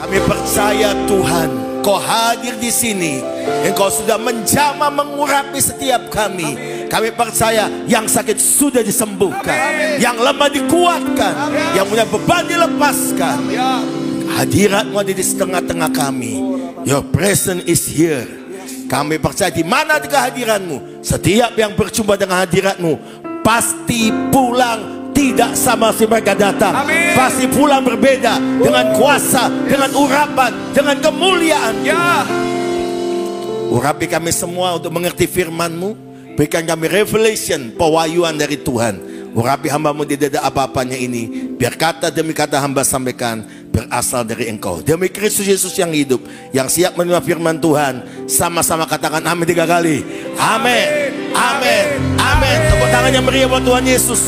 Kami percaya Tuhan, Kau hadir di sini. Engkau sudah menjamah mengurapi setiap kami. Kami percaya yang sakit sudah disembuhkan, yang lemah dikuatkan, yang punya beban dilepaskan. Hadirat-Mu ada di tengah-tengah kami. Your presence is here. Kami percaya di mana kehadiran-Mu, setiap yang berjumpa dengan hadirat-Mu pasti pulang tidak sama si mereka datang. Pasti pulang berbeda, dengan kuasa, dengan urapan, dengan kemuliaan. Urapi kami semua untuk mengerti firman-Mu. Berikan kami revelation, pewahyuan dari Tuhan. Urapi hamba-Mu di dada apa-apanya ini. Biar kata demi kata hamba sampaikan berasal dari Engkau. Demi Kristus Yesus yang hidup, yang siap menerima firman Tuhan. Sama-sama katakan amin 3 kali. Amin, amin, amin. Tepuk tangannya meriah buat Tuhan Yesus.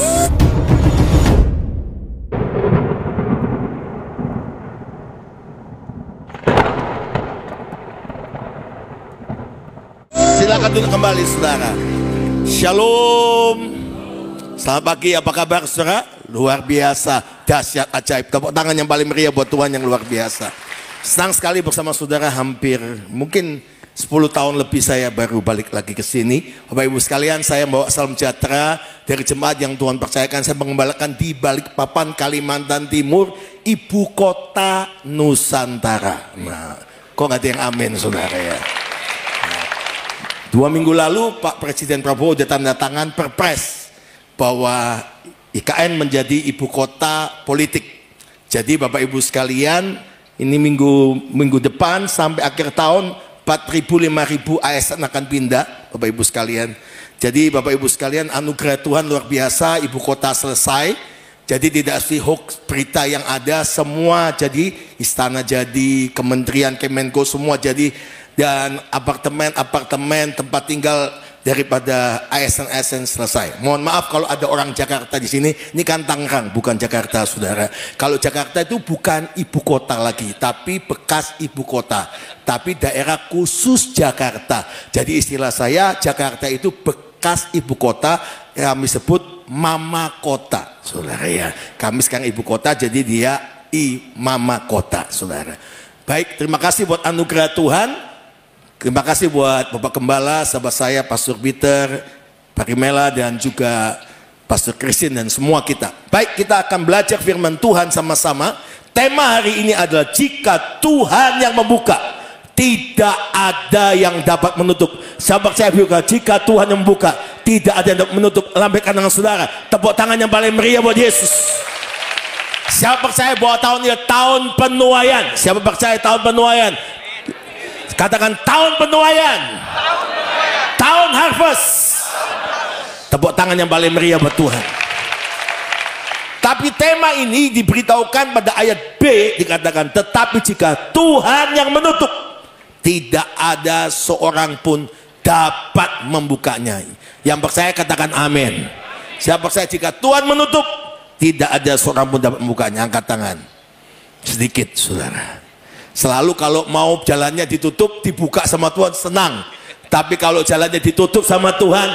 Silakan duduk kembali saudara. Shalom. Selamat pagi, apa kabar saudara? Luar biasa, dahsyat, ajaib. Tepuk tangan yang paling meriah buat Tuhan yang luar biasa. Senang sekali bersama saudara, hampir mungkin 10 tahun lebih saya baru balik lagi ke sini. Bapak Ibu sekalian, saya bawa salam sejahtera dari jemaat yang Tuhan percayakan. Saya mengembalakan di Balikpapan, Kalimantan Timur, ibu kota Nusantara. Nah, kok nggak ada yang amin saudara ya? 2 minggu lalu Pak Presiden Prabowo sudah tanda tangan perpres bahwa IKN menjadi ibu kota politik. Jadi Bapak Ibu sekalian, ini minggu depan sampai akhir tahun 4.000-5.000 ASN akan pindah Bapak Ibu sekalian. Jadi Bapak Ibu sekalian, anugerah Tuhan luar biasa, ibu kota selesai. Jadi tidak sih hoax berita yang ada, semua jadi, istana jadi, kementerian Kemenko semua jadi, dan apartemen tempat tinggal daripada ASN selesai. Mohon maaf kalau ada orang Jakarta di sini. Ini kan Tangerang, bukan Jakarta saudara. Kalau Jakarta itu bukan ibu kota lagi, tapi bekas ibu kota, tapi daerah khusus Jakarta. Jadi istilah saya, Jakarta itu bekas ibu kota, kami sebut mama kota saudara ya. Kami sekarang ibu kota, jadi dia mama kota saudara. Baik, terima kasih buat anugerah Tuhan. Terima kasih buat Bapak Gembala, sahabat saya, Pastor Peter, Pak Rimela, dan juga Pastor Christine dan semua kita. Baik, kita akan belajar firman Tuhan sama-sama. Tema hari ini adalah jika Tuhan yang membuka, tidak ada yang dapat menutup. Sahabat saya juga, jika Tuhan yang membuka, tidak ada yang dapat menutup. Lambaikan tangan saudara, tepuk tangan yang paling meriah buat Yesus. Siapa percaya bahwa tahun ini tahun penuaian? Siapa percaya tahun penuaian? Katakan tahun penuaian, tahun harvest. Tepuk tangan yang paling meriah buat Tuhan. Tapi tema ini diberitahukan pada ayat B, dikatakan tetapi jika Tuhan yang menutup, tidak ada seorang pun dapat membukanya. Yang percaya katakan amin. Siapa percaya jika Tuhan menutup, tidak ada seorang pun dapat membukanya? Angkat tangan. Sedikit saudara. Selalu kalau mau jalannya ditutup, dibuka sama Tuhan senang. Tapi kalau jalannya ditutup sama Tuhan,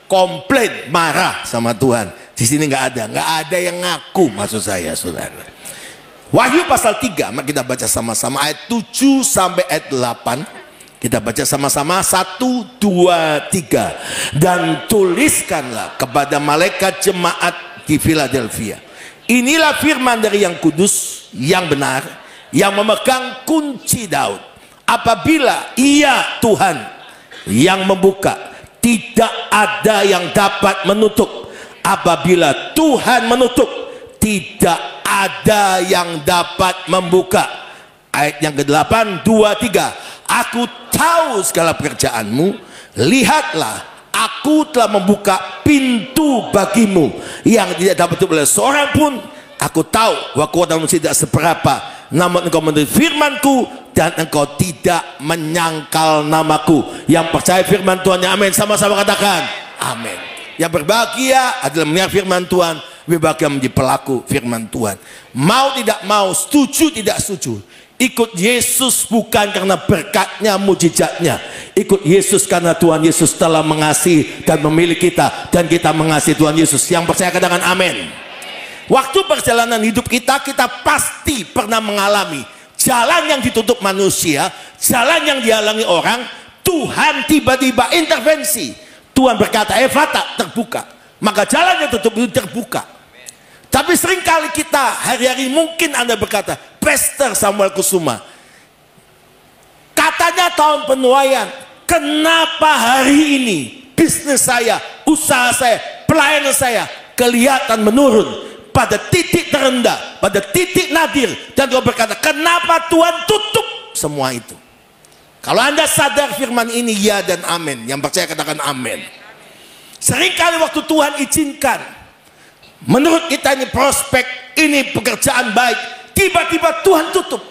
komplain, marah sama Tuhan. Di sini nggak ada yang ngaku, maksud saya saudara. Wahyu pasal 3, mari kita baca sama-sama ayat 7 sampai ayat 8. Kita baca sama-sama 1, 2, 3. Dan tuliskanlah kepada malaikat jemaat di Philadelphia. Inilah firman dari yang kudus, yang benar, yang memegang kunci Daud. Apabila Ia Tuhan yang membuka, tidak ada yang dapat menutup. Apabila Tuhan menutup, tidak ada yang dapat membuka. Ayat yang ke-8, 2, 3. Aku tahu segala pekerjaanmu. Lihatlah, aku telah membuka pintu bagimu yang tidak dapat ditutup oleh seorang pun. Aku tahu bahwa kuatamu tidak seberapa, namun engkau menuruti firmanku dan engkau tidak menyangkal namaku. Yang percaya firman Tuhan yang amin, sama-sama katakan amin. Yang berbahagia adalah mendengar firman Tuhan, berbahagia menjadi pelaku firman Tuhan. Mau tidak mau, setuju tidak setuju, ikut Yesus bukan karena berkatnya, mujizatnya. Ikut Yesus karena Tuhan Yesus telah mengasihi dan memilih kita, dan kita mengasihi Tuhan Yesus. Yang percaya katakan amin. Waktu perjalanan hidup kita, kita pasti pernah mengalami jalan yang ditutup manusia, jalan yang dihalangi orang, Tuhan tiba-tiba intervensi. Tuhan berkata, Efata, terbuka. Maka jalan yang tutup itu terbuka. Tapi seringkali kita hari-hari mungkin Anda berkata, Pastor Samuel Kusuma, katanya tahun penuaian, kenapa hari ini bisnis saya, usaha saya, pelayanan saya kelihatan menurun pada titik terendah, pada titik nadir. Dan Tuhan berkata, kenapa Tuhan tutup semua itu? Kalau Anda sadar firman ini ya dan amin. Yang percaya katakan amin. Seringkali waktu Tuhan izinkan, menurut kita ini prospek, ini pekerjaan baik, tiba-tiba Tuhan tutup.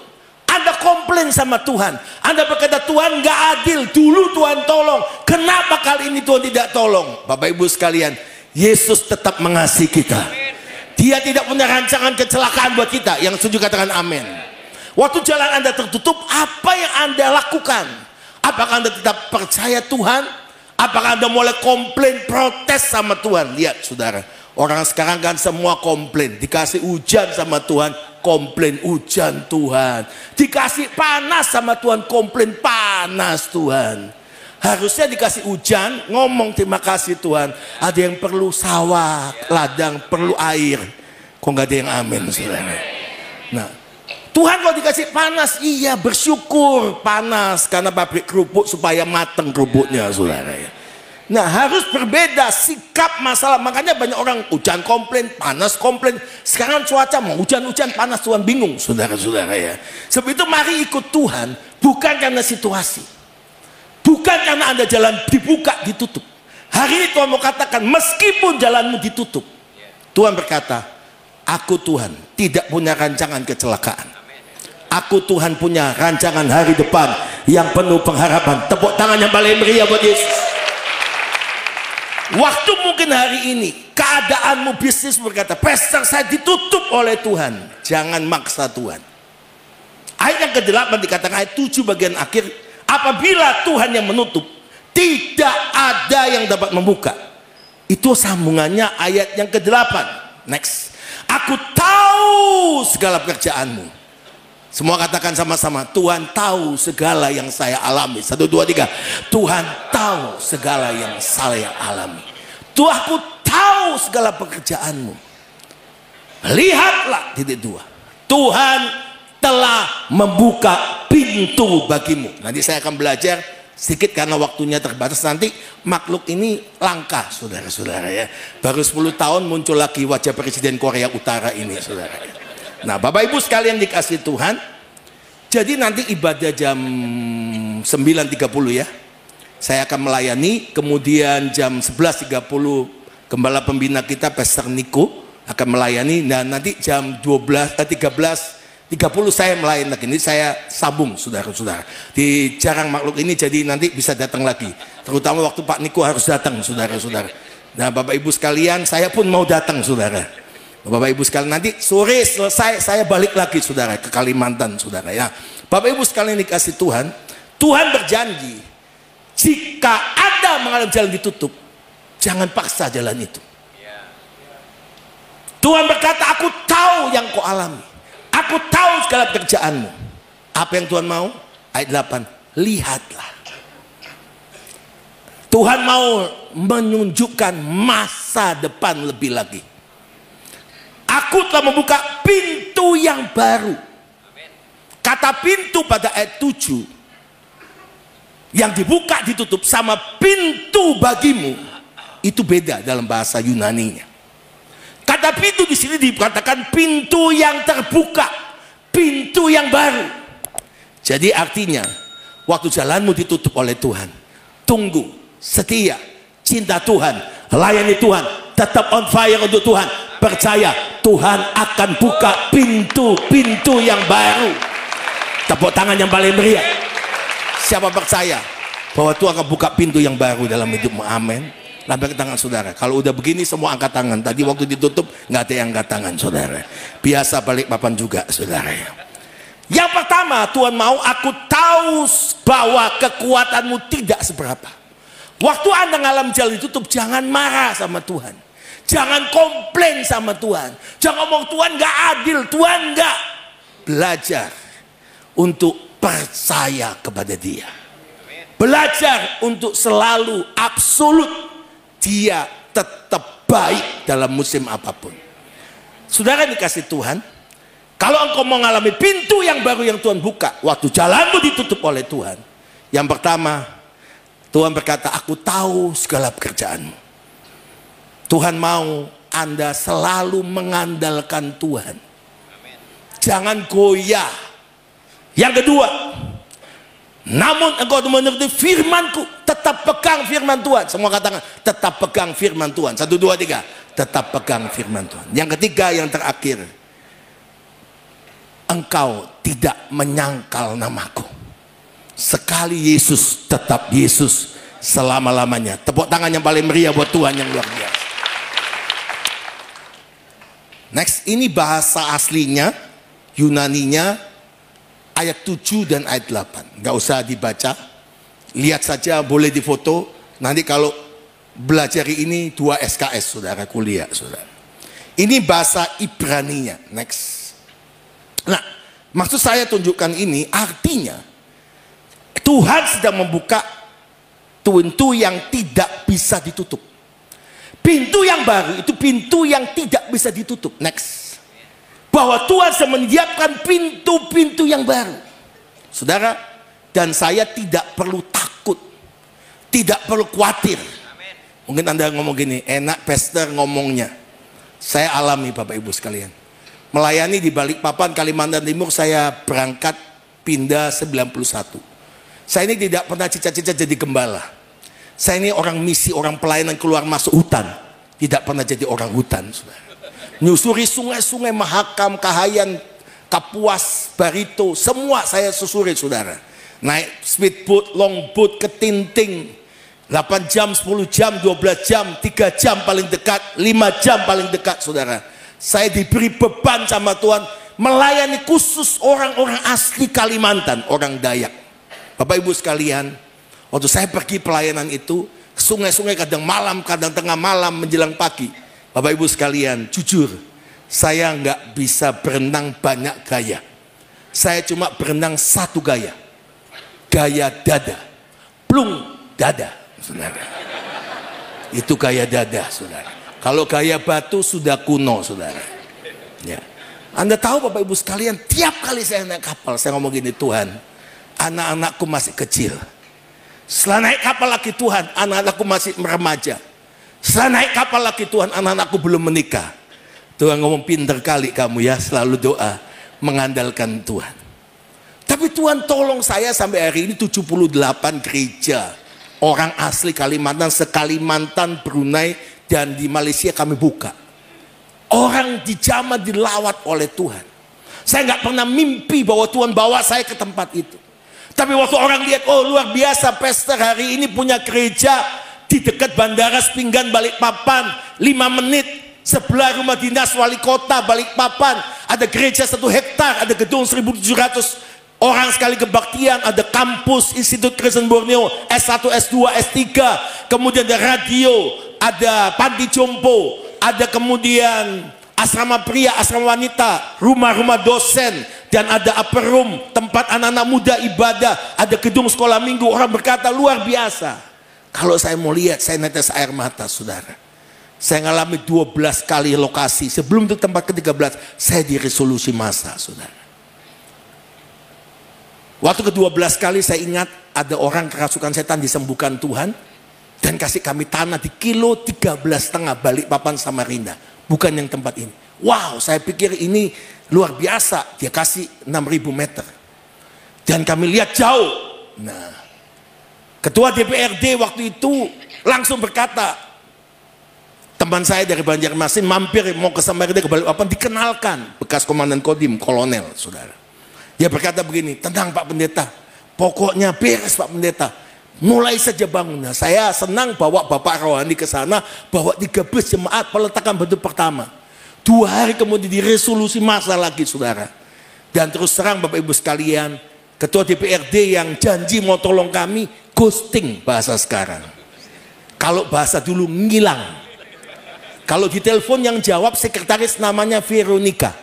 Anda komplain sama Tuhan, Anda berkata Tuhan gak adil, dulu Tuhan tolong, kenapa kali ini Tuhan tidak tolong? Bapak Ibu sekalian, Yesus tetap mengasihi kita. Dia tidak punya rancangan kecelakaan buat kita. Yang setuju katakan amin. Waktu jalan Anda tertutup, apa yang Anda lakukan? Apakah Anda tetap percaya Tuhan? Apakah Anda mulai komplain, protes sama Tuhan? Lihat saudara, orang sekarang kan semua komplain. Dikasih hujan sama Tuhan, komplain hujan Tuhan. Dikasih panas sama Tuhan, komplain panas Tuhan. Harusnya dikasih hujan, ngomong terima kasih Tuhan. Ada yang perlu sawah, ladang, perlu air. Kok nggak ada yang amin saudara? Nah, Tuhan kalau dikasih panas, iya bersyukur panas karena pabrik kerupuk supaya mateng kerupuknya saudara. Nah harus berbeda sikap masalah. Makanya banyak orang hujan komplain, panas komplain. Sekarang cuaca mau hujan-hujan panas, Tuhan bingung saudara-saudara ya. Sebab itu mari ikut Tuhan bukan karena situasi, bukan karena Anda jalan dibuka ditutup. Hari ini Tuhan mau katakan meskipun jalanmu ditutup, Tuhan berkata, aku Tuhan tidak punya rancangan kecelakaan. Aku Tuhan punya rancangan hari depan yang penuh pengharapan. Tepuk tangan yang paling meriah buat Yesus. Waktu mungkin hari ini keadaanmu bisnis berkata, Pastor saya ditutup oleh Tuhan. Jangan maksa Tuhan. Ayat yang ke-8 dikatakan ayat 7 bagian akhir, apabila Tuhan yang menutup, tidak ada yang dapat membuka. Itu sambungannya ayat yang ke-8. Next. Aku tahu segala pekerjaanmu. Semua katakan sama-sama, Tuhan tahu segala yang saya alami. 1, 2, 3. Tuhan tahu segala yang saya alami. Tuhan, aku tahu segala pekerjaanmu. Lihatlah, titik 2. Tuhan telah membuka pintu bagimu. Nanti saya akan belajar sedikit karena waktunya terbatas. Nanti makhluk ini langka saudara-saudara ya. Baru 10 tahun muncul lagi wajah Presiden Korea Utara ini saudara. Nah Bapak Ibu sekalian dikasih Tuhan, jadi nanti ibadah jam 9.30 ya, saya akan melayani. Kemudian jam 11.30 Gembala Pembina kita Pastor Niko akan melayani. Dan nanti jam 13.30 saya melayani lagi. Ini saya sambung saudara-saudara. Di jarang makhluk ini jadi nanti bisa datang lagi. Terutama waktu Pak Niko harus datang saudara-saudara. Nah Bapak Ibu sekalian, saya pun mau datang saudara. Bapak Ibu sekalian, nanti sore selesai saya balik lagi saudara ke Kalimantan saudara ya. Bapak Ibu sekalian dikasih Tuhan, Tuhan berjanji jika Anda mengalami jalan ditutup, jangan paksa jalan itu. Tuhan berkata, aku tahu yang kau alami, aku tahu segala pekerjaanmu. Apa yang Tuhan mau? Ayat 8, lihatlah. Tuhan mau menunjukkan masa depan lebih lagi. Aku telah membuka pintu yang baru. Kata pintu pada ayat 7 yang dibuka ditutup sama pintu bagimu itu beda dalam bahasa Yunaninya. Kata pintu di sini dikatakan pintu yang terbuka, pintu yang baru. Jadi artinya waktu jalanmu ditutup oleh Tuhan, tunggu, setia, cinta Tuhan, layani Tuhan, tetap on fire untuk Tuhan. Percaya Tuhan akan buka pintu-pintu yang baru. Tepuk tangan yang paling meriah. Siapa percaya bahwa Tuhan akan buka pintu yang baru dalam hidupmu? Amin. Lambaikan tangan saudara. Kalau udah begini semua angkat tangan. Tadi waktu ditutup nggak ada yang angkat tangan saudara. Biasa balik papan juga saudara. Yang pertama Tuhan mau, aku tahu bahwa kekuatanmu tidak seberapa. Waktu Anda ngalamin jalan ditutup, jangan marah sama Tuhan. Jangan komplain sama Tuhan. Jangan ngomong Tuhan gak adil, Tuhan gak. Belajar untuk percaya kepada Dia. Belajar untuk selalu absolut Dia tetap baik dalam musim apapun. Saudara dikasih Tuhan, kalau engkau mengalami pintu yang baru yang Tuhan buka waktu jalanmu ditutup oleh Tuhan, yang pertama Tuhan berkata, aku tahu segala pekerjaanmu. Tuhan mau Anda selalu mengandalkan Tuhan. Jangan goyah. Yang kedua, namun engkau mengerti firmanku, tetap pegang firman Tuhan. Semua katakan tetap pegang firman Tuhan. 1, 2, 3, tetap pegang firman Tuhan. Yang ketiga, yang terakhir, engkau tidak menyangkal namaku. Sekali Yesus, tetap Yesus selama-lamanya. Tepuk tangan yang paling meriah buat Tuhan yang luar biasa. Next, ini bahasa aslinya, Yunaninya, ayat 7 dan ayat 8. Nggak usah dibaca, lihat saja, boleh difoto. Nanti kalau belajar ini 2 SKS, saudara, kuliah, saudara. Ini bahasa Ibraninya. Next. Nah, maksud saya tunjukkan ini, artinya Tuhan sedang membuka pintu yang tidak bisa ditutup. Pintu yang baru itu pintu yang tidak bisa ditutup. Next. Bahwa Tuhan sedang menyiapkan pintu-pintu yang baru. Saudara dan saya tidak perlu takut, tidak perlu khawatir. Mungkin Anda ngomong gini, enak pastor ngomongnya. Saya alami Bapak Ibu sekalian. Melayani di Balikpapan, Kalimantan Timur, saya berangkat pindah 91. Saya ini tidak pernah cita-cita jadi gembala. Saya ini orang misi, orang pelayanan keluar masuk hutan. Tidak pernah jadi orang hutan, saudara. Nyusuri sungai-sungai Mahakam, Kahayan, Kapuas, Barito, semua saya susuri, saudara. Naik speedboat, longboat, ke Tinting, 8 jam, 10 jam, 12 jam, 3 jam paling dekat, 5 jam paling dekat, saudara. Saya diberi beban sama Tuhan melayani khusus orang-orang asli Kalimantan, orang Dayak. Bapak Ibu sekalian, waktu saya pergi pelayanan itu, sungai-sungai kadang malam, kadang tengah malam menjelang pagi. Bapak Ibu sekalian, jujur, saya nggak bisa berenang banyak gaya. Saya cuma berenang 1 gaya. Gaya dada. Plung dada, saudara. Itu gaya dada, saudara. Kalau gaya batu sudah kuno, saudara. Ya. Anda tahu Bapak Ibu sekalian, tiap kali saya naik kapal, saya ngomong gini, Tuhan, anak-anakku masih kecil. Setelah naik kapal lagi Tuhan, anak-anakku masih remaja. Setelah naik kapal lagi Tuhan, anak-anakku belum menikah. Tuhan ngomong, pinter kali kamu ya, selalu doa, mengandalkan Tuhan. Tapi Tuhan tolong saya sampai hari ini 78 gereja. Orang asli Kalimantan, se-Kalimantan, Brunei, dan di Malaysia kami buka. Orang di Jama dilawat oleh Tuhan. Saya nggak pernah mimpi bahwa Tuhan bawa saya ke tempat itu. Tapi waktu orang lihat, oh luar biasa, pastor hari ini punya gereja di dekat Bandara Sepinggan Balikpapan, 5 menit sebelah rumah dinas wali kota Balikpapan. Ada gereja 1 hektar, ada gedung 1.700 orang sekali kebaktian, ada kampus Institut Kristen Borneo S1, S2, S3, kemudian ada radio, ada panti jompo, ada kemudian asrama pria, asrama wanita, rumah-rumah dosen, dan ada upper room, tempat anak-anak muda ibadah, ada gedung sekolah minggu. Orang berkata luar biasa. Kalau saya mau lihat, saya netes air mata, saudara. Saya ngalami 12 kali lokasi. Sebelum itu tempat ke-13, saya di resolusi masa, saudara. Waktu ke-12 kali saya ingat ada orang kerasukan setan disembuhkan Tuhan dan kasih kami tanah di kilo 13,5 Balikpapan Samarinda. Bukan yang tempat ini. Wow, saya pikir ini luar biasa. Dia kasih 6.000 meter. Dan kami lihat jauh. Nah, Ketua DPRD waktu itu langsung berkata, teman saya dari Banjarmasin mampir mau ke Samarinda ke Balikpapan, dikenalkan bekas komandan Kodim, kolonel, saudara. Dia berkata begini, tenang Pak Pendeta, pokoknya beres Pak Pendeta, mulai saja bangunnya. Saya senang bawa Bapak Rohani ke sana, bawa 3 bus jemaat peletakan batu pertama. 2 hari kemudian diresolusi masa lagi, saudara. Dan terus terang Bapak Ibu sekalian, Ketua DPRD yang janji mau tolong kami, ghosting bahasa sekarang. Kalau bahasa dulu ngilang. Kalau di telepon yang jawab sekretaris namanya Veronica.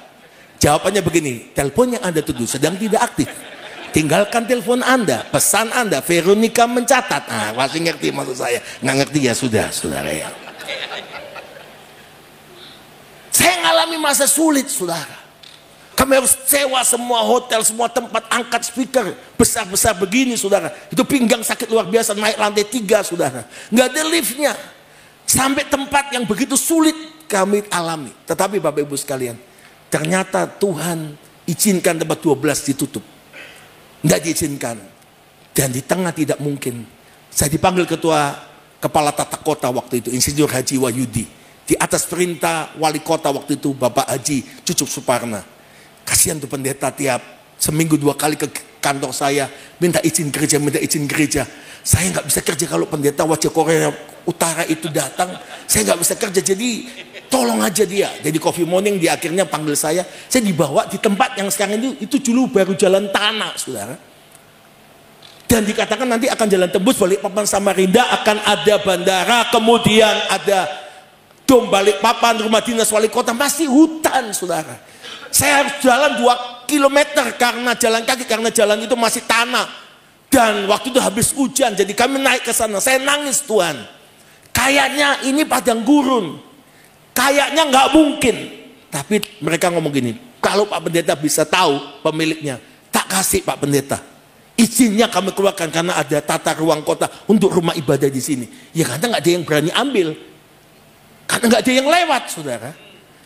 Jawabannya begini, telepon yang Anda tuduh sedang tidak aktif. tinggalkan telepon Anda, pesan Anda, Veronica mencatat. Nah, pasti ngerti maksud saya. Nggak ngerti ya sudah, saudara ya. Saya ngalami masa sulit, saudara. Kami harus sewa semua hotel, semua tempat, angkat speaker besar-besar begini, saudara. Itu pinggang sakit luar biasa, naik lantai 3, saudara. Nggak ada liftnya. Sampai tempat yang begitu sulit kami alami. Tetapi Bapak Ibu sekalian, ternyata Tuhan izinkan tempat 12 ditutup. Nggak diizinkan. Dan di tengah tidak mungkin. Saya dipanggil ketua kepala tata kota waktu itu, Insinyur Haji Wahyudi. Di atas perintah wali kota waktu itu, Bapak Haji Cucuk Suparna. Kasihan tuh pendeta tiap seminggu 2 kali ke kantor saya, minta izin gereja, minta izin gereja. Saya nggak bisa kerja kalau pendeta wajah Korea Utara itu datang. Saya nggak bisa kerja, jadi tolong aja dia. Jadi Coffee Morning di akhirnya panggil saya dibawa di tempat yang sekarang itu dulu baru jalan tanah, saudara. Dan dikatakan nanti akan jalan tembus Balikpapan Samarinda, akan ada bandara, kemudian ada dom Balikpapan, rumah dinas wali kota, masih hutan, saudara. Saya harus jalan 2 kilometer karena jalan kaki, karena jalan itu masih tanah. Dan waktu itu habis hujan, jadi kami naik ke sana. Saya nangis, Tuhan. Kayaknya ini padang gurun. Kayaknya nggak mungkin. Tapi mereka ngomong gini, kalau Pak Pendeta bisa tahu pemiliknya, tak kasih Pak Pendeta. Izinnya kami keluarkan karena ada tata ruang kota untuk rumah ibadah di sini. Ya karena nggak ada yang berani ambil. Karena nggak ada yang lewat, saudara.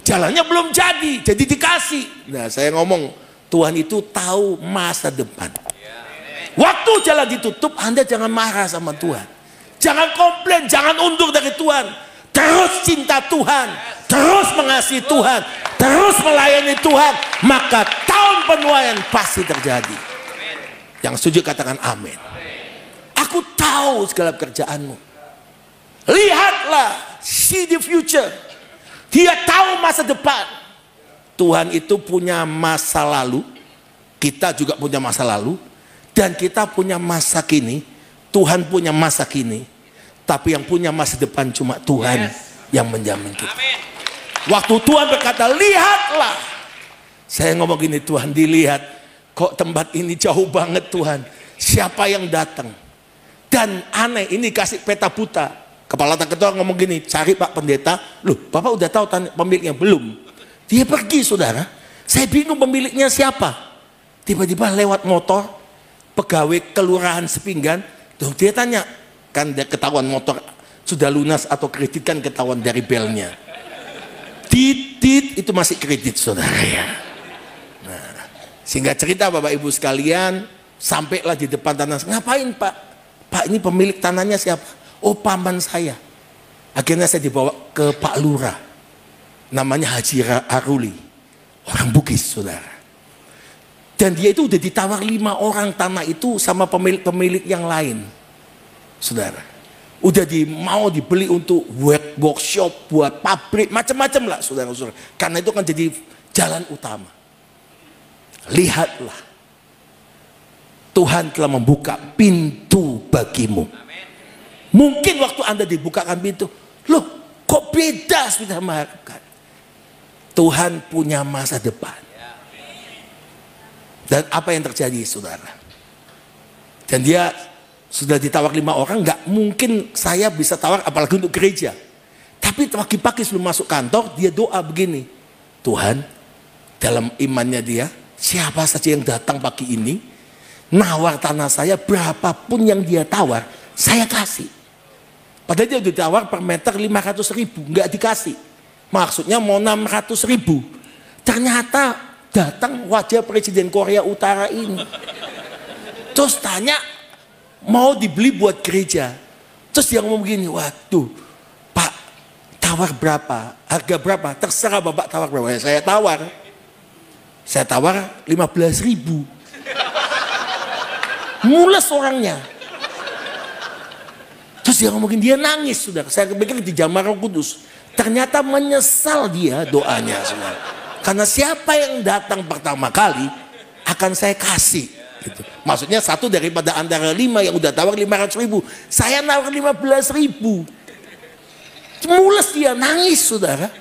Jalannya belum jadi dikasih. Nah, saya ngomong, Tuhan itu tahu masa depan. Waktu jalan ditutup, Anda jangan marah sama Tuhan. Jangan komplain, jangan undur dari Tuhan. Terus cinta Tuhan, terus mengasihi Tuhan, terus melayani Tuhan. Maka tahun penuaian pasti terjadi. Yang setuju katakan amin. Aku tahu segala pekerjaanmu. Lihatlah, see the future. Dia tahu masa depan. Tuhan itu punya masa lalu, kita juga punya masa lalu, dan kita punya masa kini. Tuhan punya masa kini, tapi yang punya masa depan cuma Tuhan yang menjamin kita. Waktu Tuhan berkata, lihatlah. Saya ngomong gini, Tuhan dilihat, kok tempat ini jauh banget Tuhan. Siapa yang datang? Dan aneh, ini kasih peta buta. Kepala tak ketua ngomong gini, cari Pak Pendeta. Loh, Bapak udah tahu pemiliknya? Belum. Dia pergi, saudara. Saya bingung pemiliknya siapa. Tiba-tiba lewat motor, pegawai kelurahan Sepinggan. Loh, dia tanya, kan dia ketahuan motor sudah lunas atau kredit, kan ketahuan dari belnya. Titit itu masih kredit, saudara ya. Nah, sehingga cerita Bapak Ibu sekalian, sampailah di depan tanah. Ngapain Pak? Pak, ini pemilik tanahnya siapa? Oh, paman saya. Akhirnya saya dibawa ke Pak Lurah, namanya Haji Aruli, orang Bugis, saudara. Dan dia itu udah ditawar 5 orang tanah itu sama pemilik-pemilik yang lain, saudara. Udah mau dibeli untuk buat workshop, buat pabrik, macam-macam lah, saudara-saudara. Karena itu kan jadi jalan utama. Lihatlah, Tuhan telah membuka pintu bagimu. Mungkin waktu Anda dibukakan pintu, loh kok beda sudah mengharapkan. Tuhan punya masa depan. Dan apa yang terjadi, saudara? Dan dia sudah ditawar 5 orang, nggak mungkin saya bisa tawar apalagi untuk gereja. Tapi pagi-pagi sebelum masuk kantor, dia doa begini, Tuhan, dalam imannya dia, siapa saja yang datang pagi ini, nawar tanah saya, berapapun yang dia tawar, saya kasih. Padahal dia udah ditawar per meter 500.000, nggak dikasih. Maksudnya mau 600.000. Ternyata datang wajah Presiden Korea Utara ini. Terus tanya, mau dibeli buat gereja. Terus dia ngomong begini, waduh, Pak, tawar berapa? Harga berapa? Terserah Bapak tawar berapa. Ya, saya tawar 15.000. Mules orangnya. Terus dia ngomongin, dia nangis, saudara. Saya pikir di Jamar Roh Kudus. Ternyata menyesal dia doanya, saudara. Karena siapa yang datang pertama kali akan saya kasih. Gitu. Maksudnya satu daripada antara 5 yang udah tawar 500.000, saya nawar 15.000. Mules dia, nangis, saudara.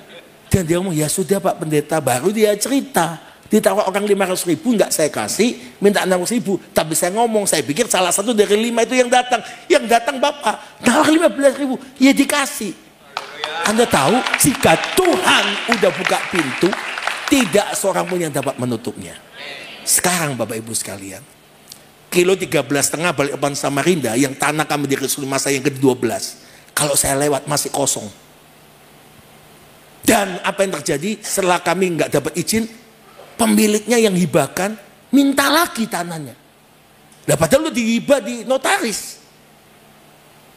Dan dia ngomong, ya sudah Pak Pendeta. Baru dia cerita Ditaruh orang 500.000 nggak saya kasih, minta 600.000. Tapi saya ngomong, saya pikir salah satu dari 5 itu yang datang. Yang datang Bapak, nawar 15.000, ya dikasih. Anda tahu, jika Tuhan udah buka pintu, tidak seorang pun yang dapat menutupnya. Sekarang Bapak Ibu sekalian, kilo 13,5 Balikpapan Samarinda, yang tanah kami di Resul masa yang ke-12. Kalau saya lewat masih kosong. Dan apa yang terjadi setelah kami nggak dapat izin, pemiliknya yang hibahkan minta lagi tanahnya. Nah, padahal lu dihibah di notaris.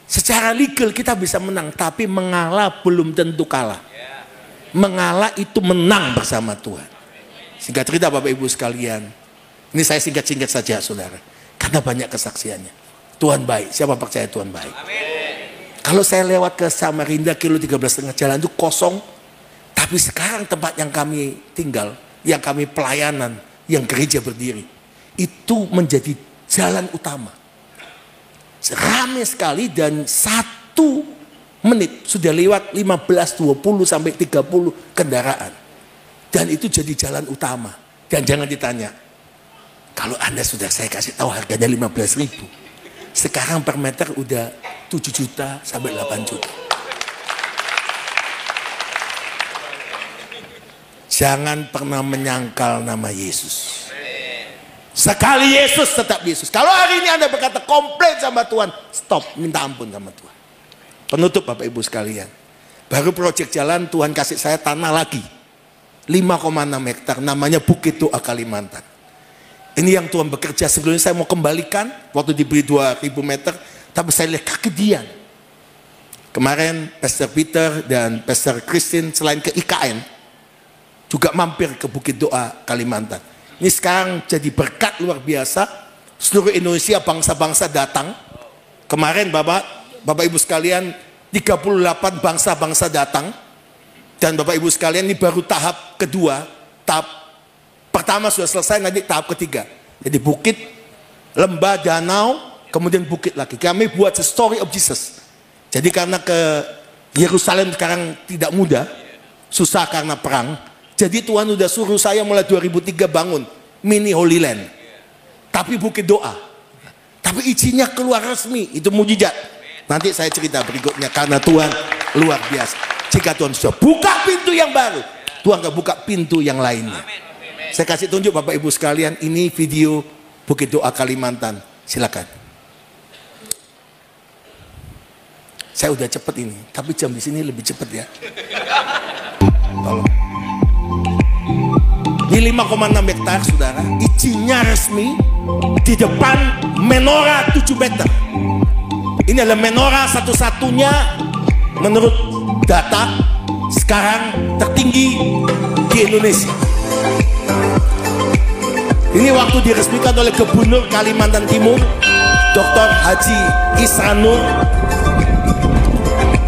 Secara legal kita bisa menang, tapi mengalah belum tentu kalah. Mengalah itu menang bersama Tuhan. Singkat cerita Bapak Ibu sekalian, ini saya singkat-singkat saja saudara, karena banyak kesaksiannya. Tuhan baik, siapa percaya Tuhan baik? Amin. Kalau saya lewat ke Samarinda kilo 13,5 jalan itu kosong, tapi sekarang tempat yang kami tinggal, yang kami pelayanan, yang gereja berdiri, itu menjadi jalan utama. Ramai sekali dan 1 menit sudah lewat 15, 20 sampai 30 kendaraan. Dan itu jadi jalan utama. Dan jangan ditanya, kalau Anda sudah saya kasih tahu harganya 15.000, sekarang per meter udah 7 juta sampai 8 juta. Jangan pernah menyangkal nama Yesus. Sekali Yesus tetap Yesus. Kalau hari ini Anda berkata komplain sama Tuhan, stop, minta ampun sama Tuhan. Penutup Bapak Ibu sekalian, baru proyek jalan Tuhan kasih saya tanah lagi 5,6 hektar, namanya Bukit Doa Kalimantan. Ini yang Tuhan bekerja. Sebelumnya saya mau kembalikan waktu diberi 2.000 meter, tapi saya lihat kegedean. Kemarin Pastor Peter dan Pastor Christine selain ke IKN juga mampir ke Bukit Doa Kalimantan. Ini sekarang jadi berkat luar biasa. Seluruh Indonesia, bangsa-bangsa datang. Kemarin Bapak Ibu sekalian, 38 bangsa-bangsa datang. Dan Bapak Ibu sekalian, ini baru tahap kedua. Tahap pertama sudah selesai, nanti tahap ketiga. Jadi bukit, lembah, danau, kemudian bukit lagi. Kami buat the story of Jesus. Jadi karena ke Yerusalem sekarang tidak mudah, susah karena perang. Jadi Tuhan udah suruh saya mulai 2003 bangun mini Holy Land. Tapi Bukit Doa. Tapi izinnya keluar resmi, itu mujizat. Nanti saya cerita berikutnya, karena Tuhan luar biasa. Jika Tuhan sudah buka pintu yang baru, Tuhan gak buka pintu yang lainnya. Saya kasih tunjuk Bapak Ibu sekalian, ini video Bukit Doa Kalimantan. Silakan. Saya udah cepet ini, tapi jam di sini lebih cepet ya. Tolong. Ini 5,6 hektar saudara, izinnya resmi di depan menora 7 meter. Ini adalah menora satu-satunya menurut data sekarang tertinggi di Indonesia. Ini waktu diresmikan oleh Gubernur Kalimantan Timur Dr. Haji Isranur.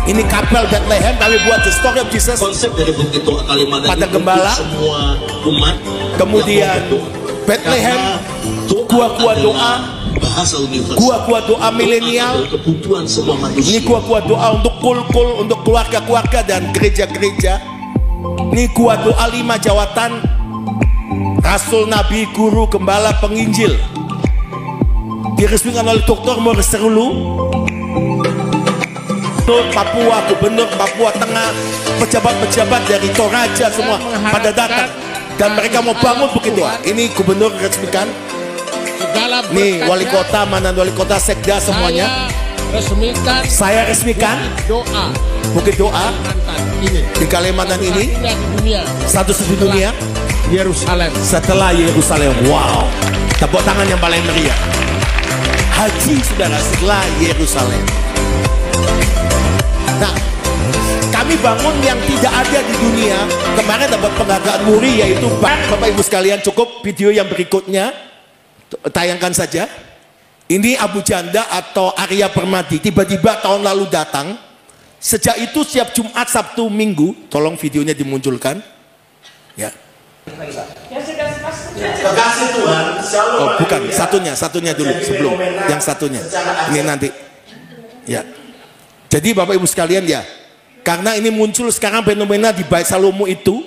Ini kapel Bethlehem, kami buat the story of Jesus. Konsep dari Bukit Doa Kalimantan pada gembala, semua umat. Kemudian Bethlehem, gua-gua doa, bahasa universal, gua-gua doa milenial. Kebutuhan semua manusia. Ini gua-gua doa untuk kul-kul, untuk keluarga-keluarga dan gereja-gereja. Ini gua doa 5 jawatan Rasul, Nabi, Guru, Gembala, Penginjil. Diresmikan oleh Dr. Morris Serulu, Papua, Gubernur Papua Tengah, pejabat-pejabat dari Toraja semua pada datang. Dan mereka mau bangun Bukit Doa. Ini Gubernur resmikan. Nih wali kota, mantan wali kota, sekda semuanya. Saya resmikan Bukit Doa di Kalimantan ini. Status di dunia Yerusalem. Setelah Yerusalem. Wow, tepuk tangan yang paling meriah. Haji saudara setelah Yerusalem. Nah, kami bangun yang tidak ada di dunia. Kemarin dapat penghargaan muri, yaitu Bapak Ibu sekalian. Cukup video yang berikutnya, tayangkan saja. Ini Abu Janda atau Arya Permadi. Tiba-tiba tahun lalu datang. Sejak itu setiap Jumat, Sabtu, Minggu. Tolong videonya dimunculkan. Ya. Kasih Tuhan. Oh bukan, satunya dulu sebelum yang satunya. Ini nanti. Ya. Jadi Bapak Ibu sekalian ya, karena ini muncul sekarang fenomena di Bait Salomo itu,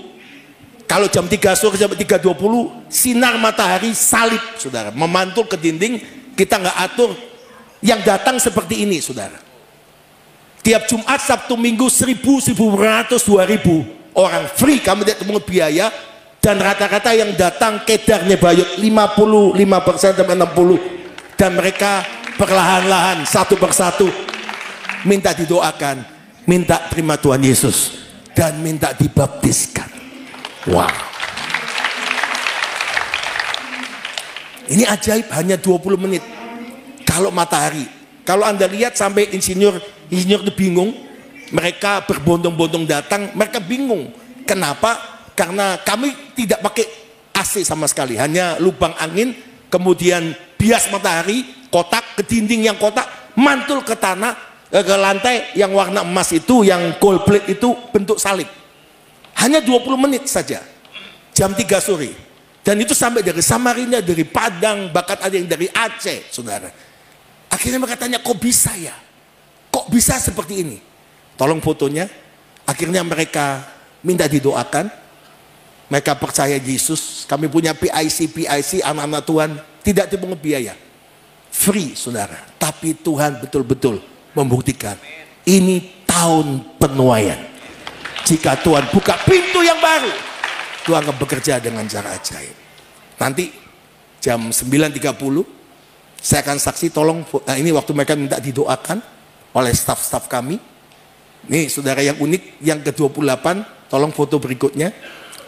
Kalau jam 3 sore sampai 3.20 sinar matahari salib, saudara, memantul ke dinding. Kita nggak atur, yang datang seperti ini, saudara. Tiap Jumat, Sabtu, Minggu 1.000, 1.500, 2.000 orang free, kami tidak mengut biaya. Dan rata-rata yang datang kedarnya bayut 55% sampai 60%, dan mereka perlahan-lahan satu persatu minta didoakan, minta terima Tuhan Yesus, dan minta dibaptiskan. Wow, ini ajaib, hanya 20 menit. Kalau matahari, kalau Anda lihat sampai insinyur itu bingung, mereka berbondong-bondong datang, mereka bingung. Kenapa? Karena kami tidak pakai AC sama sekali, hanya lubang angin, kemudian bias matahari, kotak ke dinding yang kotak, mantul ke tanah, ke lantai yang warna emas itu, yang gold plate itu bentuk salib. Hanya 20 menit saja, jam 3 sore. Dan itu sampai dari Samarinda, dari Padang, bahkan ada yang dari Aceh, saudara. Akhirnya mereka tanya, kok bisa ya? Kok bisa seperti ini? Tolong fotonya. Akhirnya mereka minta didoakan. Mereka percaya Yesus. Kami punya PIC, anak-anak Tuhan, tidak dipungut biaya, free, saudara. Tapi Tuhan betul-betul membuktikan ini tahun penuaian. Jika Tuhan buka pintu yang baru, Tuhan akan bekerja dengan cara ajaib. Nanti jam 9.30 saya akan saksi. Tolong, ini waktu mereka minta didoakan oleh staf-staf kami. Nih saudara yang unik, yang ke-28, tolong foto berikutnya.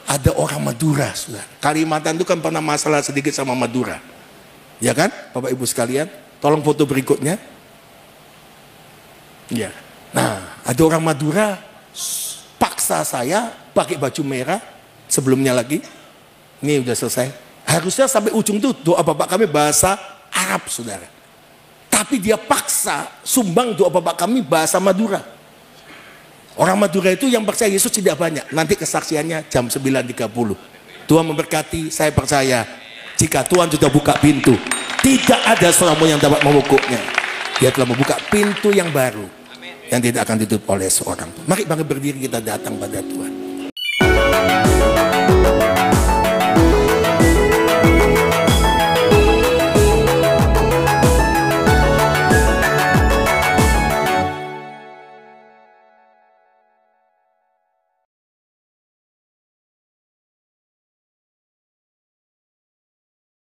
Ada orang Madura, saudara. Kalimantan itu kan pernah masalah sedikit sama Madura, ya kan, Bapak Ibu sekalian. Tolong foto berikutnya. Ya. Nah, ada orang Madura paksa saya pakai baju merah. Sebelumnya lagi, ini udah selesai. Harusnya sampai ujung itu doa Bapak kami bahasa Arab, saudara. Tapi dia paksa sumbang doa Bapak kami bahasa Madura. Orang Madura itu yang percaya Yesus tidak banyak. Nanti kesaksiannya jam 9.30. Tuhan memberkati, saya percaya jika Tuhan sudah buka pintu, tidak ada seorang pun yang dapat memukuknya. Dia telah membuka pintu yang baru yang tidak akan ditutup oleh seorang pun. Mari bangkit berdiri, kita datang pada Tuhan.